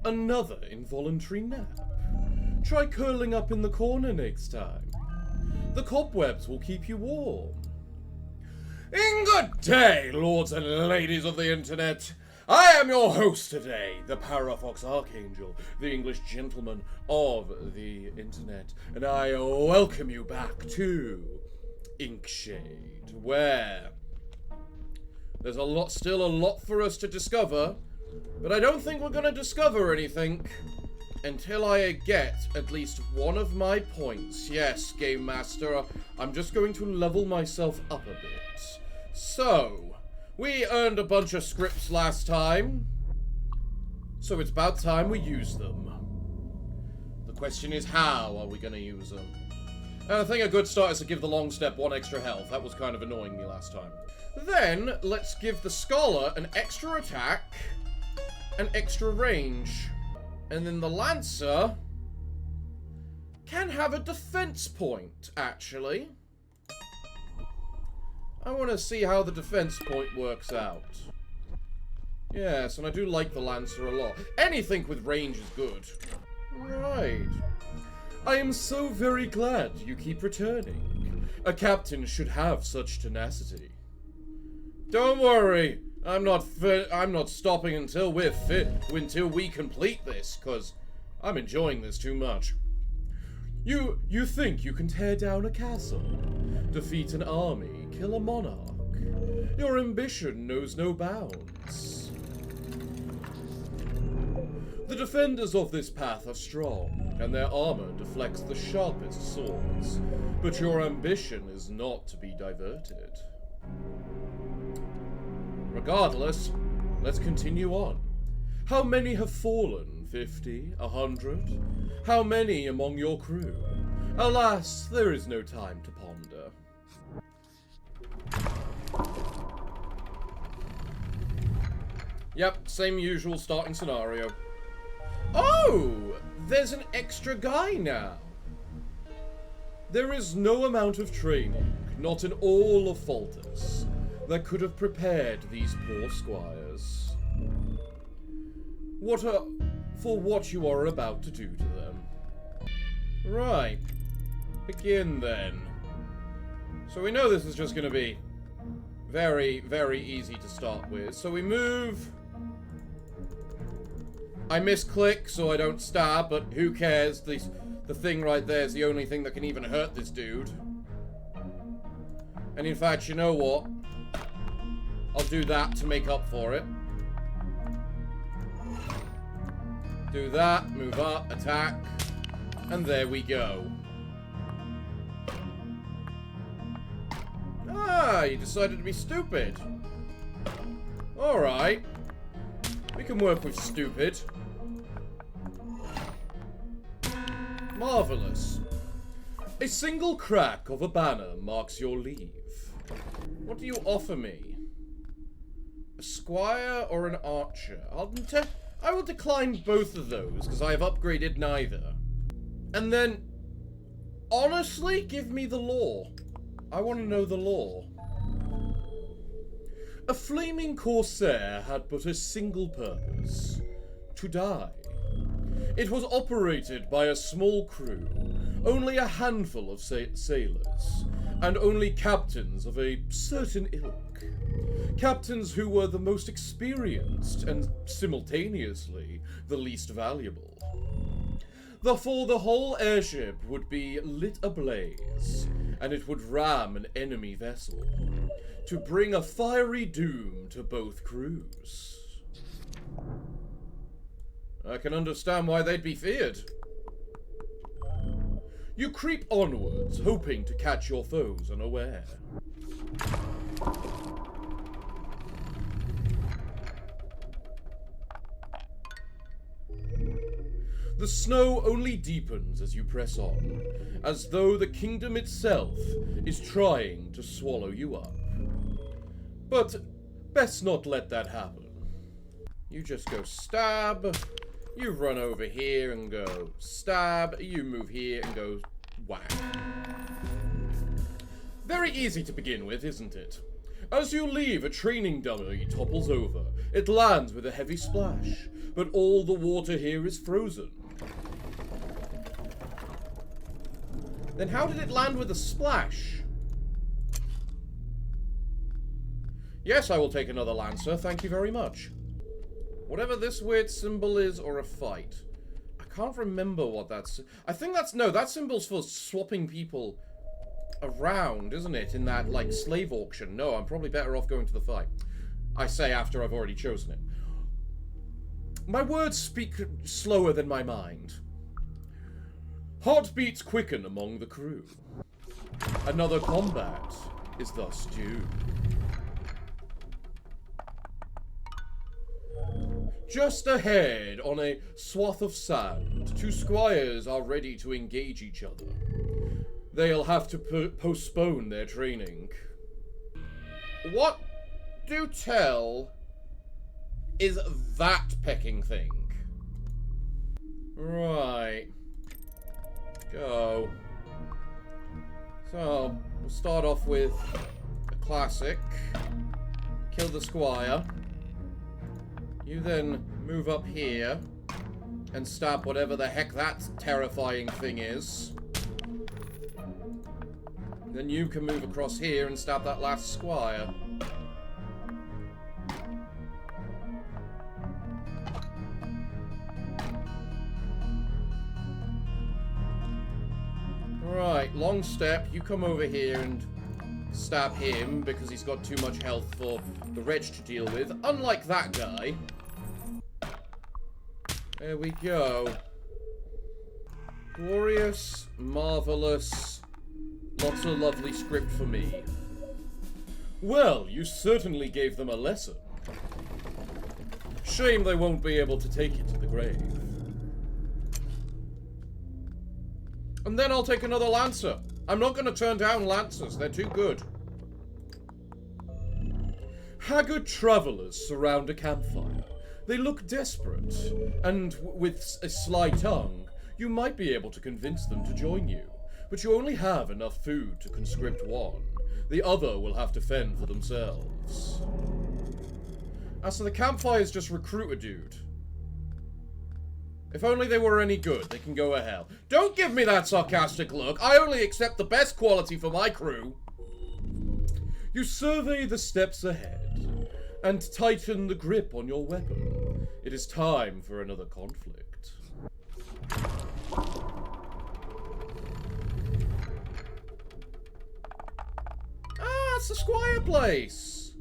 Another involuntary nap. Try curling up in the corner next time. The cobwebs will keep you warm. In good day, lords and ladies of the internet. I am your host today, the Parafox Archangel, the English gentleman of the internet, and I welcome you back to Inkshade, where there's still a lot for us to discover, but I don't think we're going to discover anything until I get at least one of my points. Yes, Game Master, I'm just going to level myself up a bit. So, we earned a bunch of scripts last time, so it's about time we use them. The question is, how are we going to use them? And I think a good start is to give the long step 1 extra health. That was kind of annoying me last time. Then, let's give the scholar an extra attack, an extra range. And then the lancer can have a defense point, actually. I want to see how the defense point works out. Yes, and I do like the lancer a lot. Anything with range is good. Right. I am so very glad you keep returning. A captain should have such tenacity. Don't worry. I'm not stopping until until we complete this, cause I'm enjoying this too much. You think you can tear down a castle, defeat an army, kill a monarch? Your ambition knows no bounds. The defenders of this path are strong, and their armor deflects the sharpest swords, but your ambition is not to be diverted. Regardless, let's continue on. How many have fallen? 50? 100? How many among your crew? Alas, there is no time to ponder. Yep, same usual starting scenario. Oh! There's an extra guy now! There is no amount of training, not in all of Faltus, that could have prepared these poor squires. For what you are about to do to them. Right. Begin then. So we know this is just going to be very, very easy to start with. So we move. I misclick so I don't stab, but who cares? The thing right there is the only thing that can even hurt this dude. And in fact, you know what? I'll do that to make up for it. Do that, move up, attack, and there we go. Ah, you decided to be stupid. Alright. We can work with stupid. Marvelous. A single crack of a banner marks your leave. What do you offer me? A squire or an archer? I will decline both of those, because I have upgraded neither. And then, honestly, give me the lore. I want to know the lore. A flaming corsair had but a single purpose: to die. It was operated by a small crew, only a handful of sailors, and only captains of a certain ilk. Captains who were the most experienced and simultaneously the least valuable. Therefore, the whole airship would be lit ablaze, and it would ram an enemy vessel to bring a fiery doom to both crews. I can understand why they'd be feared. You creep onwards, hoping to catch your foes unaware. The snow only deepens as you press on, as though the kingdom itself is trying to swallow you up. But best not let that happen. You just go stab, you run over here and go stab, you move here and go whack. Very easy to begin with, isn't it? As you leave, a training dummy topples over. It lands with a heavy splash, but all the water here is frozen. Then how did it land with a splash? Yes, I will take another lancer, thank you very much. Whatever this weird symbol is, or a fight. I can't remember what that's... I think that's... No, that symbol's for swapping people around, isn't it? In that, like, slave auction. No, I'm probably better off going to the fight. I say after I've already chosen it. My words speak slower than my mind. Heartbeats quicken among the crew. Another combat is thus due. Just ahead, on a swath of sand, two squires are ready to engage each other. They'll have to postpone their training. What do tell is that pecking thing? Right. Go. So, we'll start off with a classic. Kill the squire. You then move up here and stab whatever the heck that terrifying thing is. Then you can move across here and stab that last squire. Right, long step. You come over here and stab him because he's got too much health for the wretch to deal with. Unlike that guy. There we go. Glorious, marvelous, lots of lovely script for me. Well, you certainly gave them a lesson. Shame they won't be able to take it to the grave. And then I'll take another lancer. I'm not going to turn down lancers, they're too good. Haggard travelers surround a campfire. They look desperate, and with a sly tongue, you might be able to convince them to join you. But you only have enough food to conscript one. The other will have to fend for themselves. So the campfires just recruit a dude. If only they were any good, they can go to hell. Don't give me that sarcastic look. I only accept the best quality for my crew. You survey the steps ahead and tighten the grip on your weapon. It is time for another conflict. It's the squire place.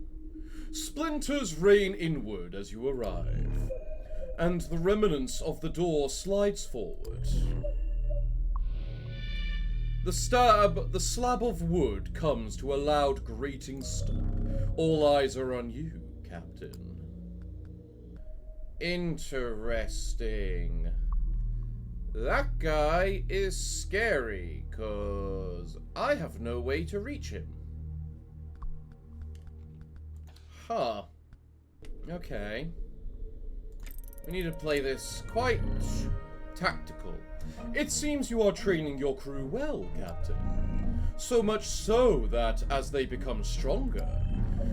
Splinters rain inward as you arrive, and the remnants of the door slides forward. The slab of wood comes to a loud grating stop. All eyes are on you, Captain. Interesting. That guy is scary, 'cause I have no way to reach him. Huh. Okay. We need to play this quite tactical. It seems you are training your crew well, Captain. So much so that, as they become stronger,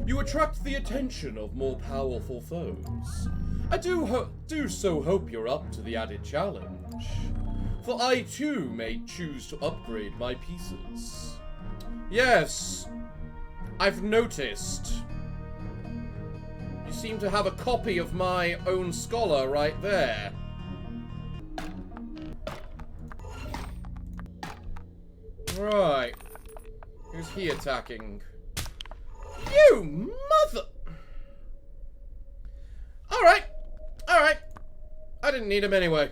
you attract the attention of more powerful foes. I do so hope you're up to the added challenge, for I too may choose to upgrade my pieces. Yes, I've noticed. You seem to have a copy of my own scholar right there. Right. Who's he attacking? You mother... Alright. Alright. I didn't need him anyway.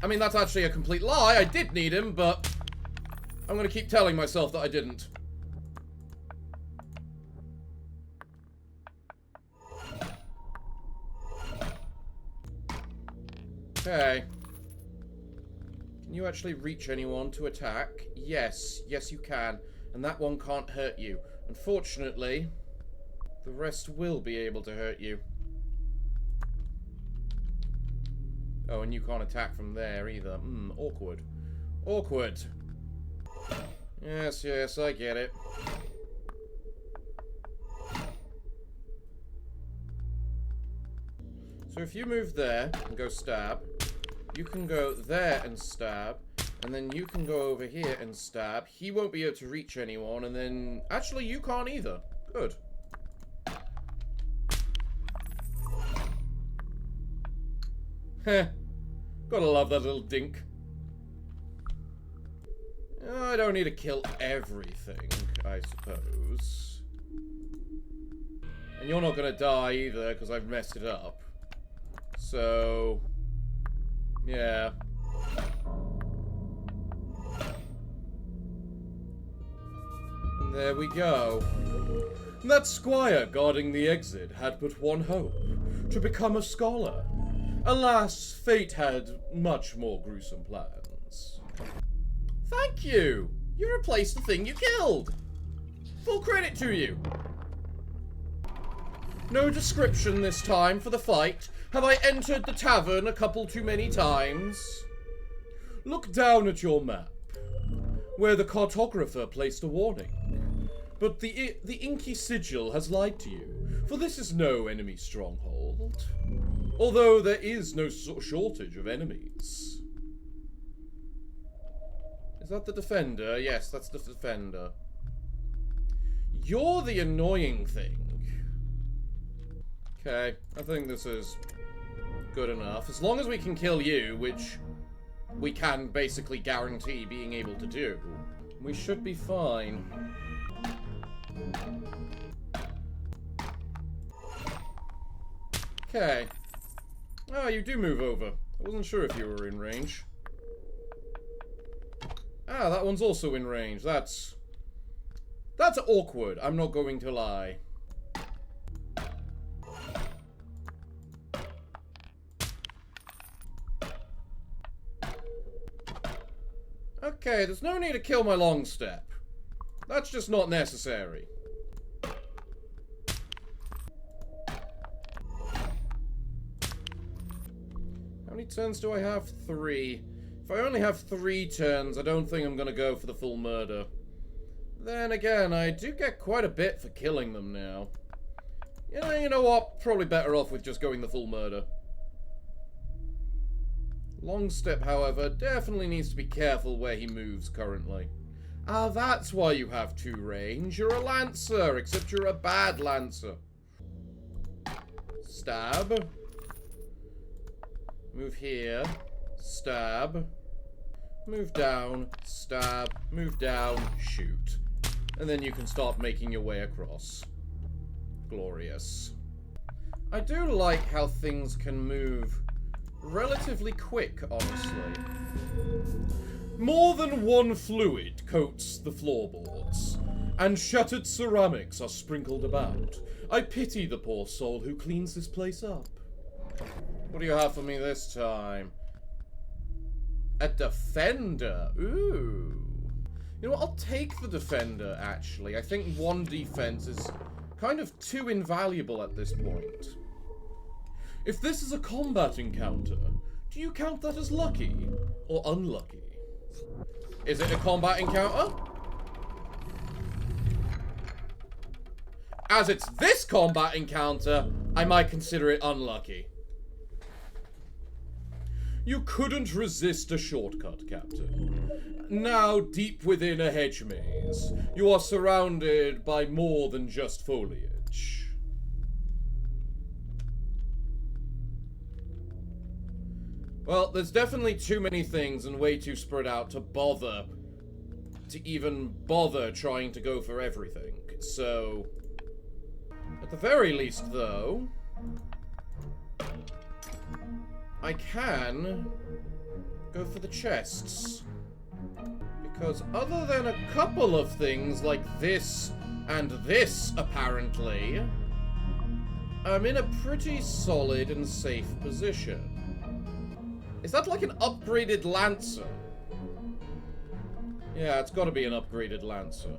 I mean, that's actually a complete lie. I did need him, but I'm gonna keep telling myself that I didn't. Okay. Can you actually reach anyone to attack? Yes. Yes, you can. And that one can't hurt you. Unfortunately, the rest will be able to hurt you. Oh, and you can't attack from there either. Awkward. Awkward. Yes, yes, I get it. So if you move there and go stab, you can go there and stab, and then you can go over here and stab. He won't be able to reach anyone, and then... Actually, you can't either. Good. Heh. Gotta love that little dink. I don't need to kill everything, I suppose. And you're not gonna die either, because I've messed it up. So... yeah. And there we go. And that squire guarding the exit had but one hope, to become a scholar. Alas, fate had much more gruesome plans. Thank you! You replaced the thing you killed! Full credit to you! No description this time for the fight. Have I entered the tavern a couple too many times? Look down at your map, where the cartographer placed a warning. But the inky sigil has lied to you, for this is no enemy stronghold. Although there is no shortage of enemies. Is that the defender? Yes, that's the defender. You're the annoying thing. Okay, I think this is good enough. As long as we can kill you, which we can basically guarantee being able to do, we should be fine. Okay. Oh, you do move over. I wasn't sure if you were in range. Ah, that one's also in range. That's awkward, I'm not going to lie. Okay, there's no need to kill my long step. That's just not necessary. How many turns do I have? 3. If I only have 3 turns, I don't think I'm gonna go for the full murder. Then again, I do get quite a bit for killing them now. Yeah, you know what? Probably better off with just going the full murder. Long step, however, definitely needs to be careful where he moves currently. Ah, that's why you have 2 range. You're a lancer, except you're a bad lancer. Stab. Move here. Stab. Move down. Stab. Move down. Shoot. And then you can start making your way across. Glorious. I do like how things can move relatively quick, honestly. More than one fluid coats the floorboards, and shattered ceramics are sprinkled about. I pity the poor soul who cleans this place up. What do you have for me this time? A defender. Ooh. You know what? I'll take the defender, actually. I think 1 defense is kind of too invaluable at this point. If this is a combat encounter, do you count that as lucky or unlucky? Is it a combat encounter? As it's this combat encounter, I might consider it unlucky. You couldn't resist a shortcut, Captain. Now, deep within a hedge maze, you are surrounded by more than just foliage. Well, there's definitely too many things and way too spread out to even bother trying to go for everything. So, at the very least, though, I can go for the chests. Because other than a couple of things like this and this, apparently, I'm in a pretty solid and safe position. Is that like an upgraded Lancer? Yeah, it's gotta be an upgraded Lancer.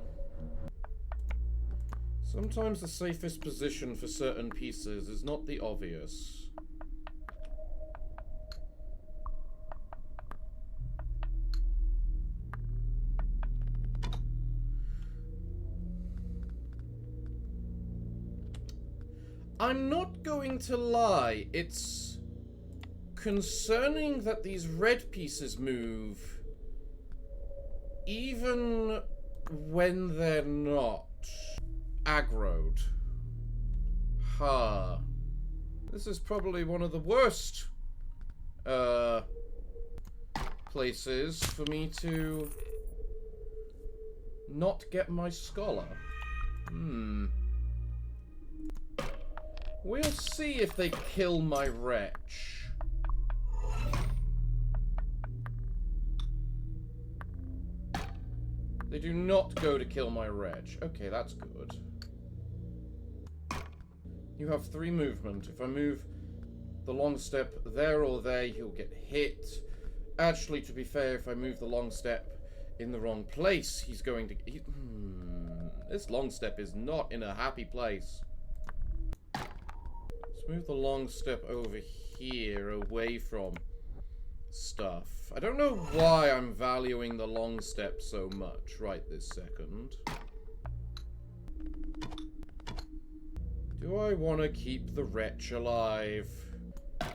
Sometimes the safest position for certain pieces is not the obvious. I'm not going to lie, it's concerning that these red pieces move even when they're not aggroed. Ha. This is probably one of the worst places for me to not get my scholar. We'll see if they kill my wretch. They do not go to kill my wretch. Okay, that's good. You have 3 movement. If I move the long step there or there, he'll get hit. Actually, to be fair, if I move the long step in the wrong place, he's going to... This long step is not in a happy place. Let's move the long step over here, away from stuff. I don't know why I'm valuing the long step so much right this second. Do I want to keep the wretch alive?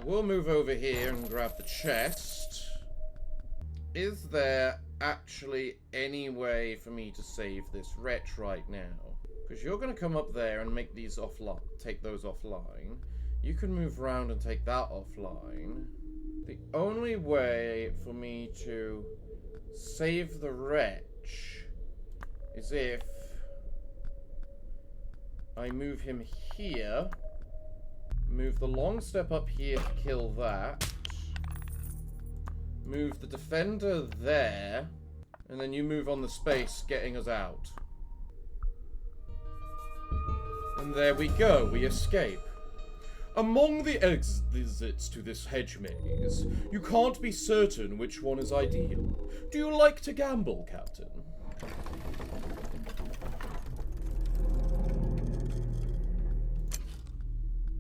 We'll move over here and grab the chest. Is there actually any way for me to save this wretch right now? Because you're going to come up there and make these offline, take those offline. You can move around and take that offline. The only way for me to save the wretch is if I move him here, move the long step up here to kill that, move the defender there, and then you move on the space, getting us out. And there we go, we escape. Among the exits to this hedge maze, you can't be certain which one is ideal. Do you like to gamble, Captain?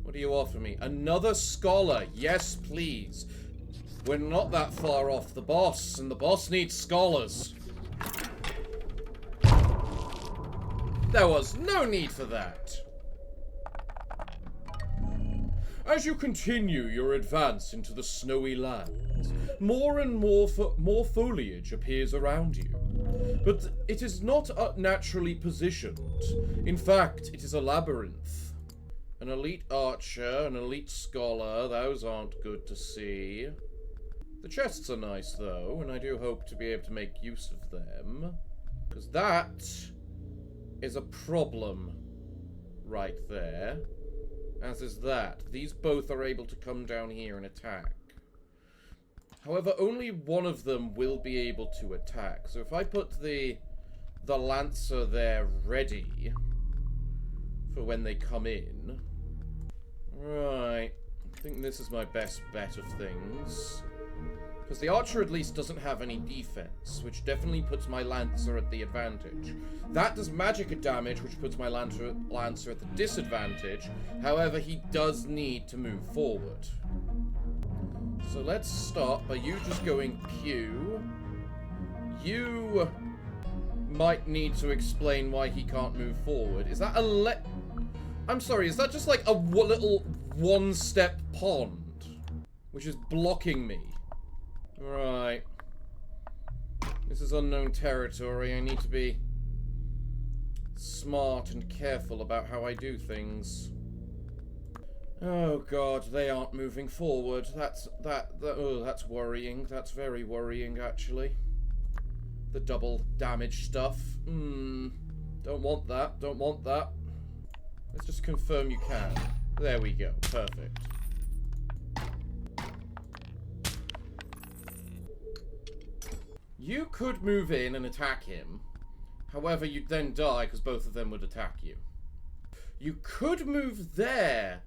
What do you offer me? Another scholar. Yes, please. We're not that far off the boss, and the boss needs scholars. There was no need for that. As you continue your advance into the snowy lands, more and more foliage appears around you. But it is not naturally positioned. In fact, it is a labyrinth. An elite archer, an elite scholar, those aren't good to see. The chests are nice, though, and I do hope to be able to make use of them. Because that is a problem right there. As is that. These both are able to come down here and attack. However, only one of them will be able to attack. So if I put the Lancer there ready for when they come in. Right. I think this is my best bet of things. Because the archer at least doesn't have any defense, which definitely puts my Lancer at the advantage. That does magic damage, which puts my Lancer at the disadvantage. However, he does need to move forward. So let's start by you just going pew. You might need to explain why he can't move forward. Is that a I'm sorry, is that just like a little one-step pond? Which is blocking me. Right. This is unknown territory. I need to be smart and careful about how I do things. Oh god, they aren't moving forward. That's worrying. That's very worrying, actually. The double damage stuff. Don't want that. Don't want that. Let's just confirm you can. There we go. Perfect. You could move in and attack him. However, you'd then die because both of them would attack you. You could move there.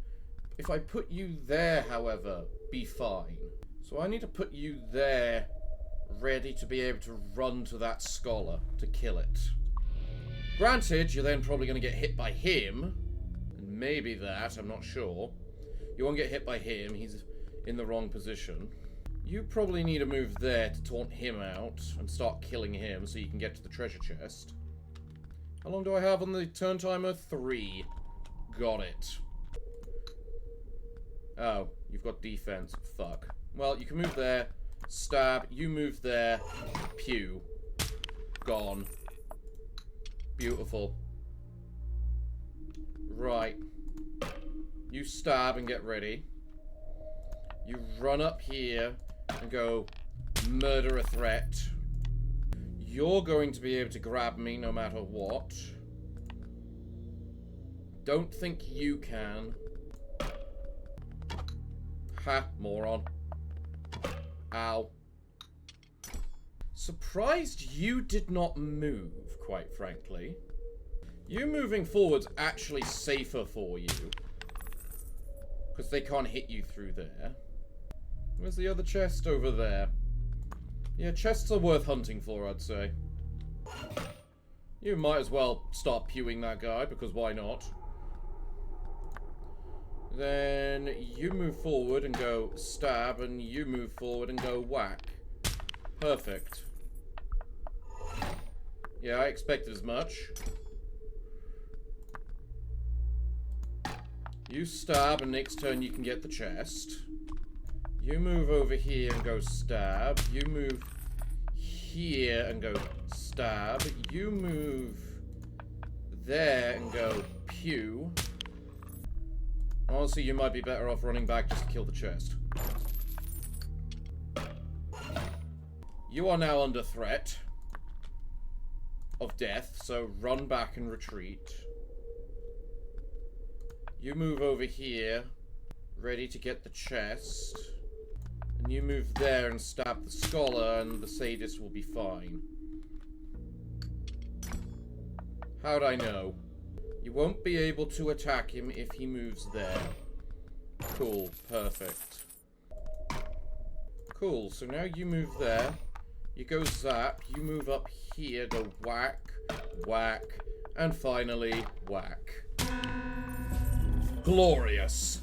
If I put you there, however, be fine. So I need to put you there, ready to be able to run to that scholar to kill it. Granted, you're then probably going to get hit by him. And maybe that, I'm not sure. You won't get hit by him. He's in the wrong position. You probably need to move there to taunt him out and start killing him so you can get to the treasure chest. How long do I have on the turn timer? 3. Got it. Oh, you've got defense. Fuck. Well, you can move there. Stab. You move there. Pew. Gone. Beautiful. Right. You stab and get ready. You run up here and go murder a threat. You're going to be able to grab me no matter what. Don't think you can. Ha, moron. Ow. Surprised you did not move, quite frankly. You moving forward's actually safer for you. Because they can't hit you through there. Where's the other chest? Over there. Yeah, chests are worth hunting for, I'd say. You might as well start pewing that guy, because why not? Then you move forward and go stab, and you move forward and go whack. Perfect. Yeah, I expected as much. You stab, and next turn you can get the chest. You move over here and go stab. You move here and go stab. You move there and go pew. Honestly, you might be better off running back just to kill the chest. You are now under threat of death, so run back and retreat. You move over here, ready to get the chest. And you move there and stab the scholar, and the sadist will be fine. How'd I know? You won't be able to attack him if he moves there. Cool, perfect. Cool, so now you move there. You go zap, you move up here, go whack, whack, and finally, whack. Glorious!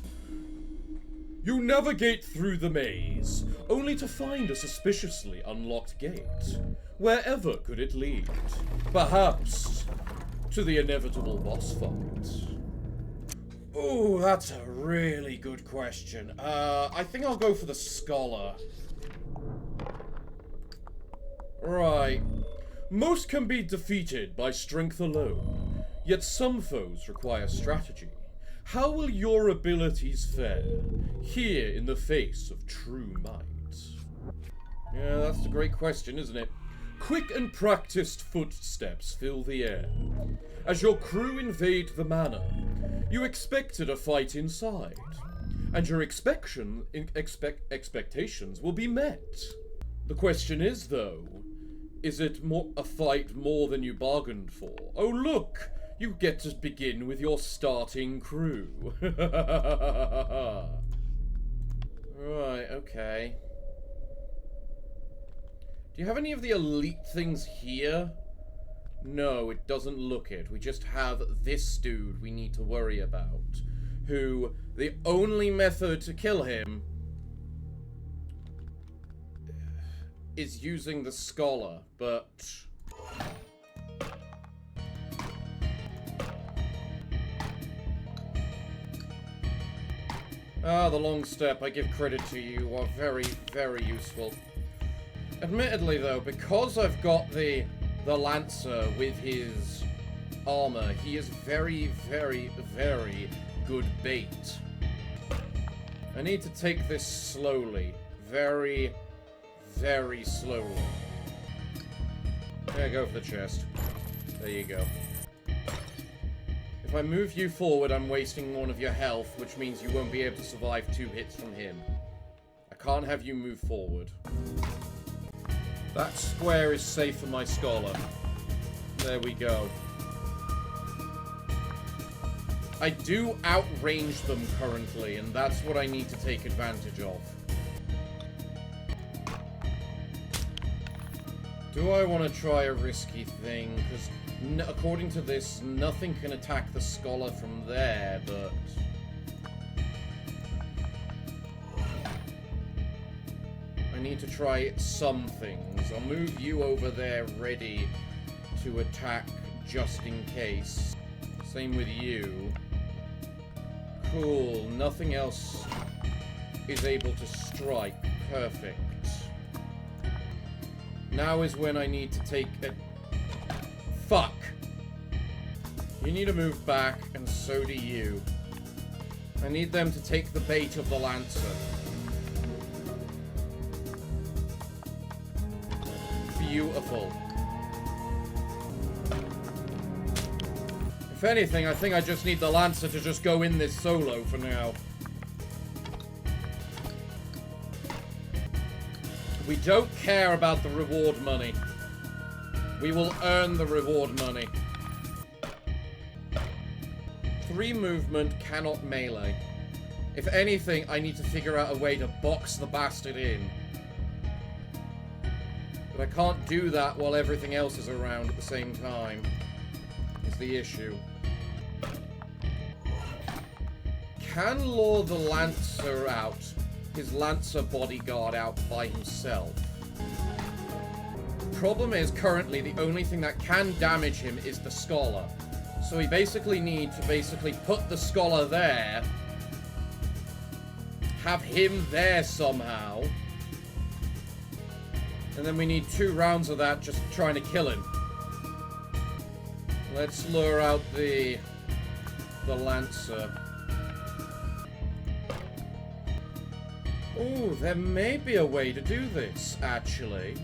You navigate through the maze, only to find a suspiciously unlocked gate. Wherever could it lead? Perhaps to the inevitable boss fight. Ooh, that's a really good question. I think I'll go for the scholar. Right. Most can be defeated by strength alone, yet some foes require strategy. How will your abilities fare here in the face of true might? Yeah, that's a great question, isn't it? Quick and practiced footsteps fill the air. As your crew invade the manor, you expected a fight inside, and your expectations will be met. The question is, though, is it a fight more than you bargained for? Oh, look! You get to begin with your starting crew. Right, okay. Do you have any of the elite things here? No, it doesn't look it. We just have this dude we need to worry about. Who, the only method to kill him is using the scholar, but... Ah, the long step, I give credit to you, are very, very useful. Admittedly, though, because I've got the Lancer with his armor, he is very, very, very good bait. I need to take this slowly. Very, very slowly. Yeah, go for the chest. There you go. If I move you forward, I'm wasting one of your health, which means you won't be able to survive 2 hits from him. I can't have you move forward. That square is safe for my scholar. There we go. I do outrange them currently, and that's what I need to take advantage of. Do I want to try a risky thing? Because according to this, nothing can attack the scholar from there, but... I need to try some things. I'll move you over there ready to attack just in case. Same with you. Cool, nothing else is able to strike. Perfect. Now is when I need to take a... Fuck! You need to move back, and so do you. I need them to take the bait of the Lancer. Beautiful. If anything, I think I just need the Lancer to just go in this solo for now. We don't care about the reward money. We will earn the reward money. 3 movement, cannot melee. If anything, I need to figure out a way to box the bastard in. But I can't do that while everything else is around at the same time. Is the issue. Can lure the Lancer out, his Lancer bodyguard out by himself. Problem is, currently, the only thing that can damage him is the Scholar. So we basically need to put the Scholar there, have him there somehow, and then we need 2 rounds of that just trying to kill him. Let's lure out the Lancer. Ooh, there may be a way to do this, actually.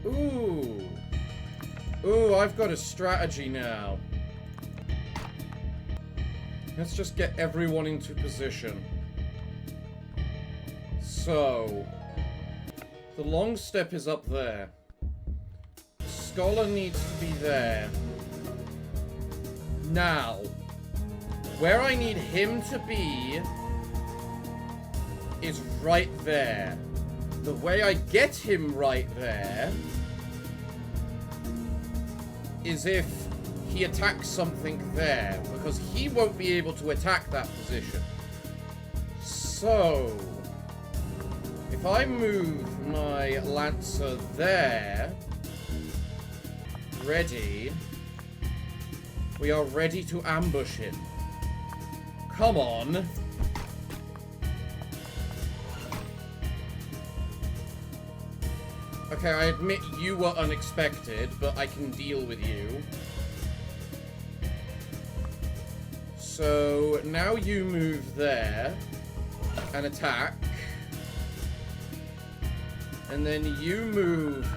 Ooh. Ooh, I've got a strategy now. Let's just get everyone into position. So, the long step is up there. Scholar needs to be there. Now, where I need him to be is right there. The way I get him right there is if he attacks something there, because he won't be able to attack that position. So, if I move my Lancer there, ready, we are ready to ambush him. Come on. Okay, I admit you were unexpected, but I can deal with you. So, now you move there and attack. And then you move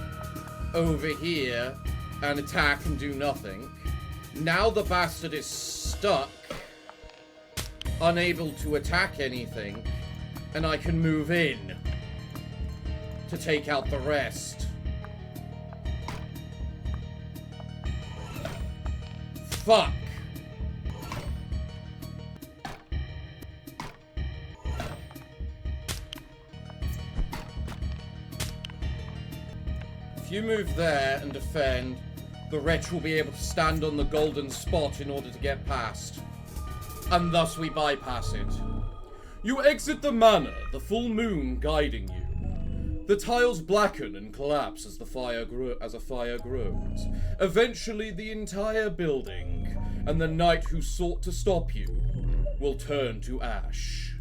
over here and attack and do nothing. Now the bastard is stuck, unable to attack anything, and I can move in to take out the rest. Fuck! If you move there and defend, the wretch will be able to stand on the golden spot in order to get past. And thus we bypass it. You exit the manor, the full moon guiding you. The tiles blacken and collapse as a fire grows. Eventually, the entire building and the knight who sought to stop you will turn to ash.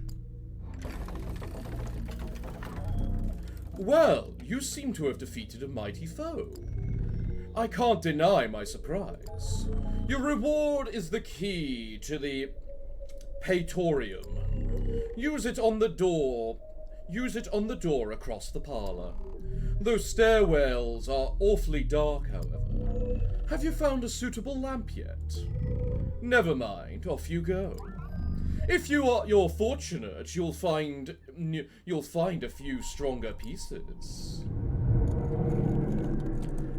Well, you seem to have defeated a mighty foe. I can't deny my surprise. Your reward is the key to the Praetorium. Use it on the door across the parlor. Those stairwells are awfully dark, however. Have you found a suitable lamp yet? Never mind, off you go. If you're fortunate, you'll find a few stronger pieces.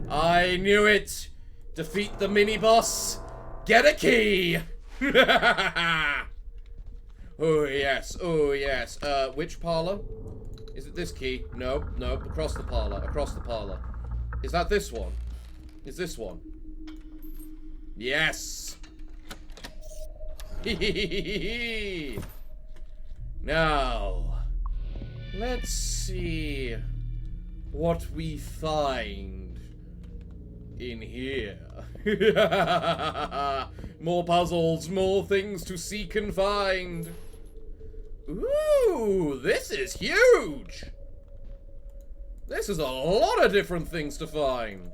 I knew it! Defeat the mini-boss, get a key! Oh yes, oh yes. Which parlor? Is it this key? No, no, across the parlor, across the parlor. Is that this one? Is this one? Yes! Now, let's see what we find in here. More puzzles, more things to seek and find. Ooh, this is huge! This is a lot of different things to find.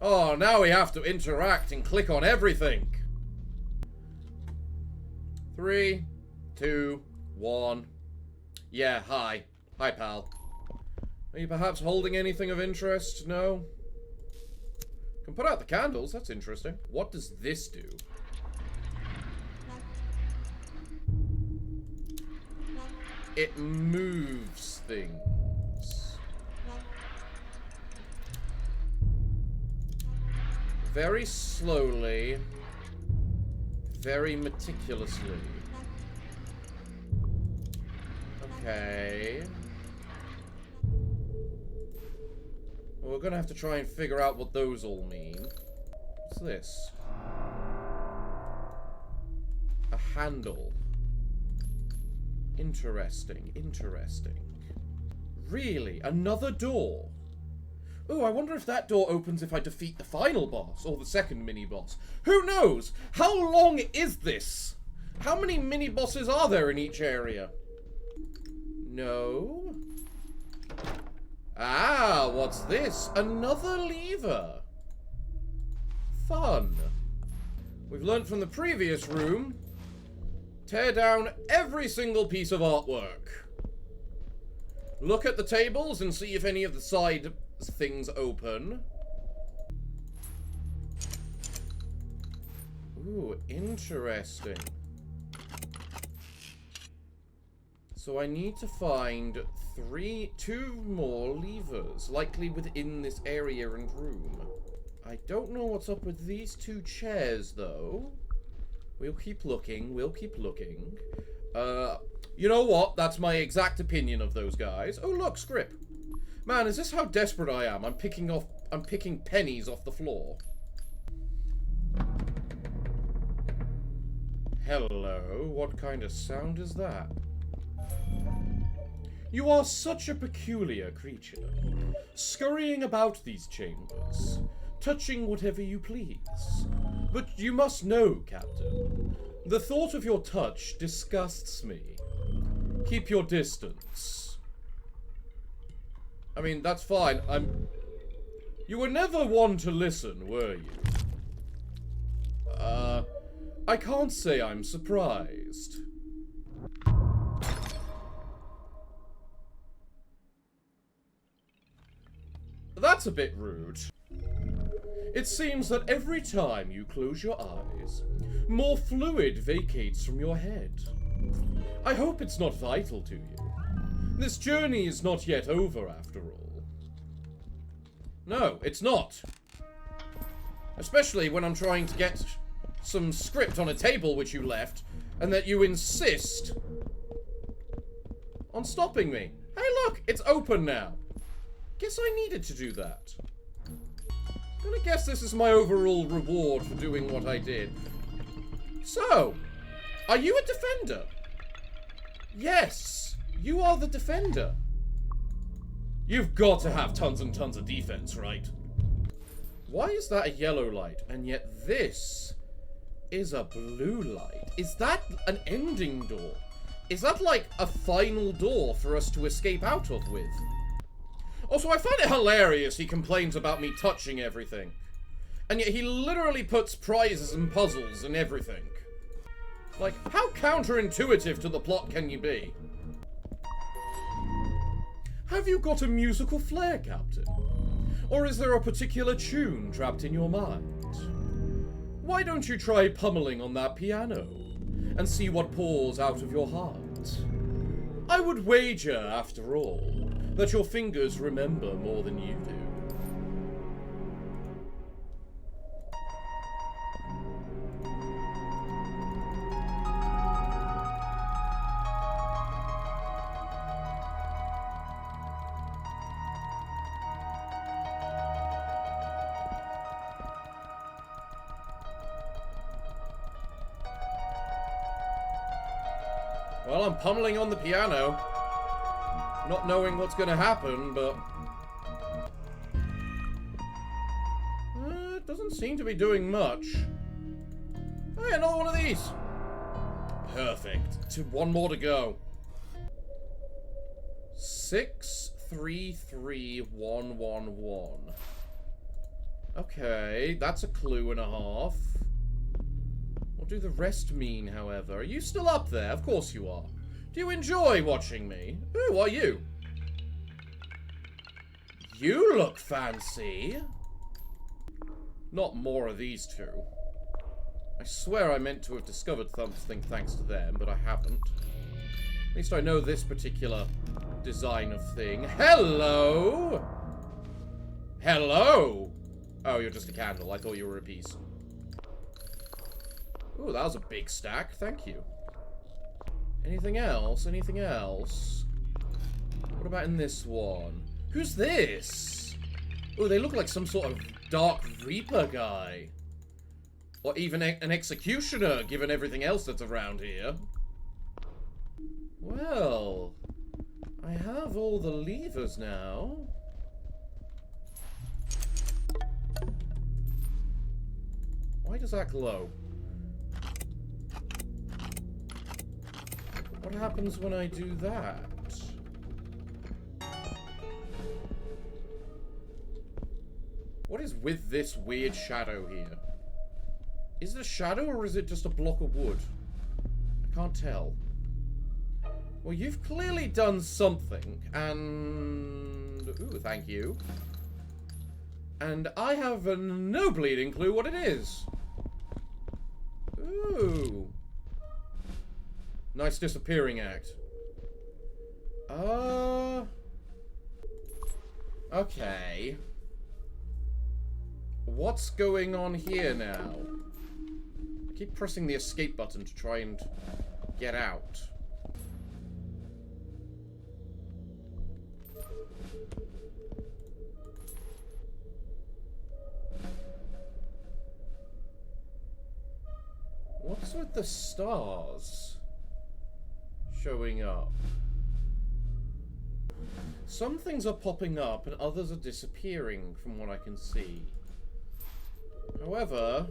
Oh, now we have to interact and click on everything. 3, 2, 1. Yeah, hi. Hi, pal. Are you perhaps holding anything of interest? No? Can put out the candles, that's interesting. What does this do? It moves things. Very slowly. Very meticulously. Okay. Well, we're gonna have to try and figure out what those all mean. What's this? A handle. Interesting, interesting. Really? Another door? Ooh, I wonder if that door opens if I defeat the final boss, or the second mini-boss. Who knows? How long is this? How many mini-bosses are there in each area? No? Ah, what's this? Another lever. Fun. We've learnt from the previous room. Tear down every single piece of artwork. Look at the tables and see if any of the side things open. Ooh, interesting. So I need to find 2 more levers, likely within this area and room. I don't know what's up with these 2 chairs, though. We'll keep looking, we'll keep looking. You know what? That's my exact opinion of those guys. Oh, look, script. Man, is this how desperate I am? I'm picking pennies off the floor. Hello, what kind of sound is that? You are such a peculiar creature, scurrying about these chambers, touching whatever you please. But you must know, Captain, the thought of your touch disgusts me. Keep your distance. I mean, that's fine. You were never one to listen, were you? I can't say I'm surprised. That's a bit rude. It seems that every time you close your eyes, more fluid vacates from your head. I hope it's not vital to you. This journey is not yet over, after all. No, it's not. Especially when I'm trying to get some script on a table which you left, and that you insist on stopping me. Hey look, it's open now. Guess I needed to do that. I'm gonna guess this is my overall reward for doing what I did. So, are you a defender? Yes, you are the defender. You've got to have tons and tons of defense, right? Why is that a yellow light, and yet this is a blue light? Is that an ending door? Is that like a final door for us to escape out of with? Also, I find it hilarious he complains about me touching everything. And yet he literally puts prizes and puzzles and everything. Like, how counterintuitive to the plot can you be? Have you got a musical flair, Captain? Or is there a particular tune trapped in your mind? Why don't you try pummeling on that piano and see what pours out of your heart? I would wager, after all, that your fingers remember more than you do. Well, I'm pummeling on the piano. Not knowing what's going to happen, but... Doesn't seem to be doing much. Oh yeah, another one of these. Perfect. One more to go. 633111. Okay, that's a clue and a half. What do the rest mean, however? Are you still up there? Of course you are. Do you enjoy watching me? Who are you? You look fancy. Not more of these two. I swear I meant to have discovered something thanks to them, but I haven't. At least I know this particular design of thing. Hello! Hello! Oh, you're just a candle. I thought you were a piece. Ooh, that was a big stack. Thank you. Anything else? Anything else? What about in this one? Who's this? Oh, they look like some sort of Dark Reaper guy. Or even an executioner, given everything else that's around here. Well, I have all the levers now. Why does that glow? What happens when I do that? What is with this weird shadow here? Is it a shadow or is it just a block of wood? I can't tell. Well, you've clearly done something, and... Ooh, thank you. And I have no bleeding clue what it is. Ooh. Nice disappearing act. Okay. What's going on here now? I keep pressing the escape button to try and get out. What's with the stars showing up? Some things are popping up and others are disappearing from what I can see. However,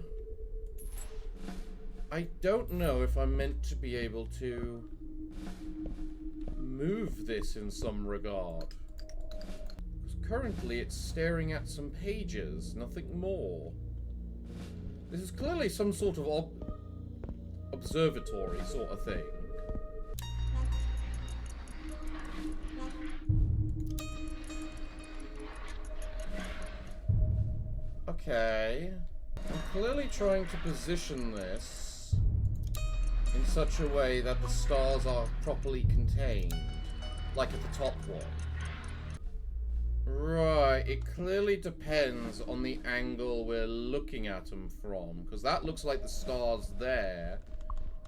I don't know if I'm meant to be able to move this in some regard. Because currently it's staring at some pages, nothing more. This is clearly some sort of observatory sort of thing. Okay. I'm clearly trying to position this in such a way that the stars are properly contained, like at the top one. Right, it clearly depends on the angle we're looking at them from, because that looks like the stars there,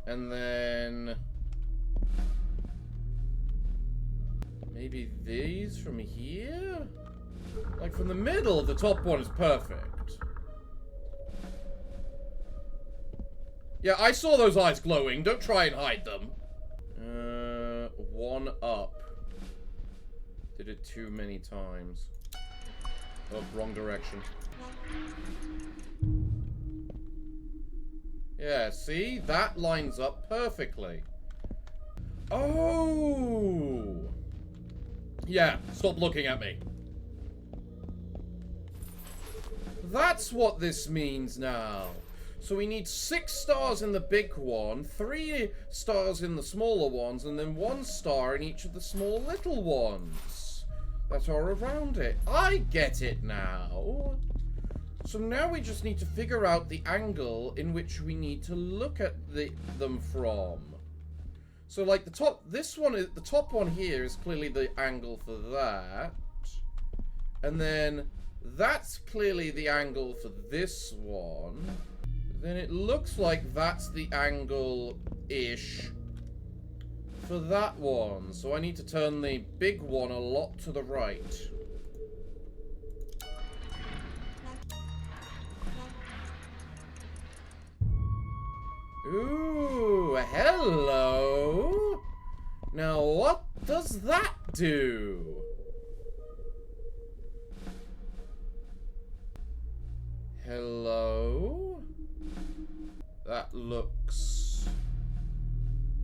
and then maybe these from here? Like from the middle, the top one is perfect. Yeah, I saw those eyes glowing. Don't try and hide them. One up. Did it too many times. Oh, wrong direction. Yeah, see? That lines up perfectly. Oh! Yeah, stop looking at me. That's what this means now. So we need 6 stars in the big one, 3 stars in the smaller ones, and then 1 star in each of the small little ones that are around it. I get it now. So now we just need to figure out the angle in which we need to look at them from. So like the top one here is clearly the angle for that. And then that's clearly the angle for this one. Then it looks like that's the angle-ish for that one. So I need to turn the big one a lot to the right. Ooh, hello. Now what does that do? Hello? That looks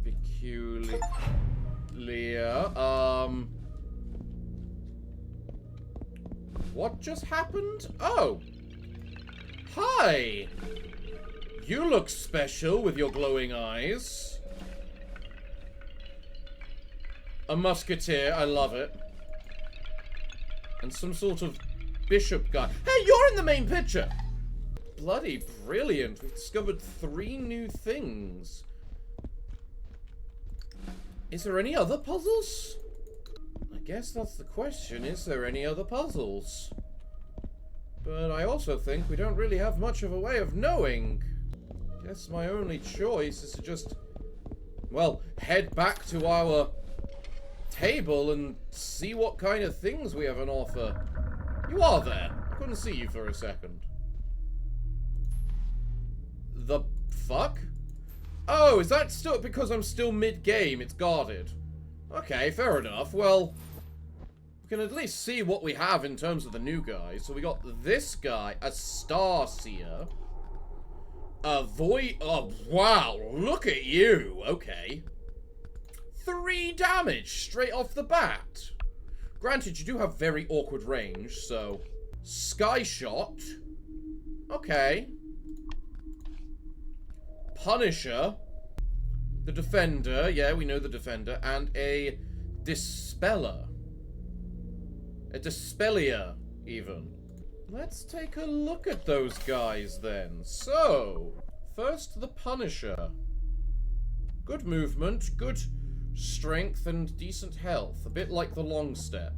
peculiar. What just happened? Oh! Hi! You look special with your glowing eyes. A musketeer, I love it. And some sort of bishop guy. Hey, you're in the main picture! Bloody brilliant. We've discovered 3 new things. Is there any other puzzles? I guess that's the question. Is there any other puzzles? But I also think we don't really have much of a way of knowing. Guess my only choice is to just, well, head back to our table and see what kind of things we have on offer. You are there. I couldn't see you for a second. The fuck? Oh, is that still because I'm still mid-game? It's guarded. Okay, fair enough. Well, we can at least see what we have in terms of the new guys. So we got this guy, a Starseer. A Void... Oh, wow. Look at you. Okay. 3 damage straight off the bat. Granted, you do have very awkward range, so... Sky Shot. Okay. Punisher. The Defender. Yeah, we know the Defender. And a Dispeller. A Dispellier, even. Let's take a look at those guys, then. So, first the Punisher. Good movement, good strength, and decent health. A bit like the Long Step.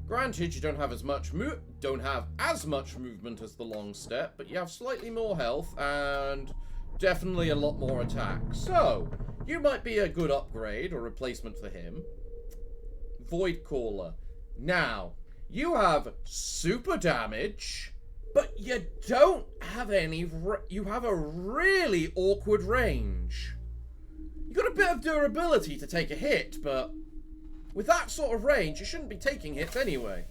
Granted, you don't have as much movement as the Long Step, but you have slightly more health and definitely a lot more attack. So, you might be a good upgrade or replacement for him. Void Caller. Now, you have super damage, but you don't have any... You have a really awkward range. You got a bit of durability to take a hit, but with that sort of range, you shouldn't be taking hits anyway.